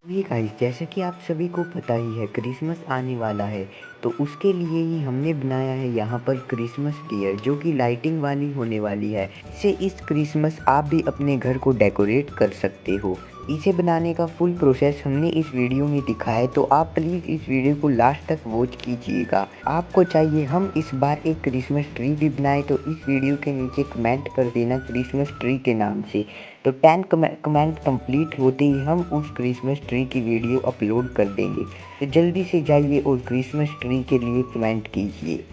ये गाइस, जैसे कि आप सभी को पता ही है क्रिसमस आने वाला है। तो उसके लिए ही हमने बनाया है यहाँ पर क्रिसमस डियर, जो कि लाइटिंग वाली होने वाली है। इसे इस क्रिसमस आप भी अपने घर को डेकोरेट कर सकते हो। इसे बनाने का फुल प्रोसेस हमने इस वीडियो में दिखाया है, तो आप प्लीज़ इस वीडियो को लास्ट तक वॉच कीजिएगा। आपको चाहिए हम इस बार एक क्रिसमस ट्री भी बनाए, तो इस वीडियो के नीचे कमेंट कर देना क्रिसमस ट्री के नाम से। तो 10 कमेंट कंप्लीट होते ही हम उस क्रिसमस ट्री की वीडियो अपलोड कर देंगे। तो जल्दी से जाइए और क्रिसमस ट्री के लिए कमेंट कीजिए।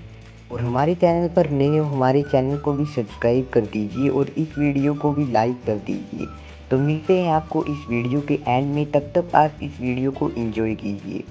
और हमारे चैनल पर नए हो, हमारे चैनल को भी सब्सक्राइब कर दीजिए और इस वीडियो को भी लाइक कर दीजिए। तो मिलते हैं आपको इस वीडियो के एंड में, तब तक आप इस वीडियो को एंजॉय कीजिए।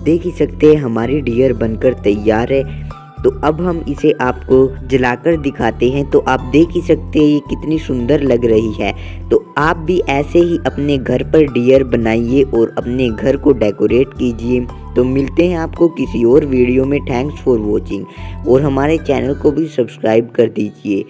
देख ही सकते हैं हमारी डियर बनकर तैयार है। तो अब हम इसे आपको जलाकर दिखाते हैं। तो आप देख ही सकते हैं ये कितनी सुंदर लग रही है। तो आप भी ऐसे ही अपने घर पर डियर बनाइए और अपने घर को डेकोरेट कीजिए। तो मिलते हैं आपको किसी और वीडियो में। थैंक्स फॉर वॉचिंग और हमारे चैनल को भी सब्सक्राइब कर दीजिए।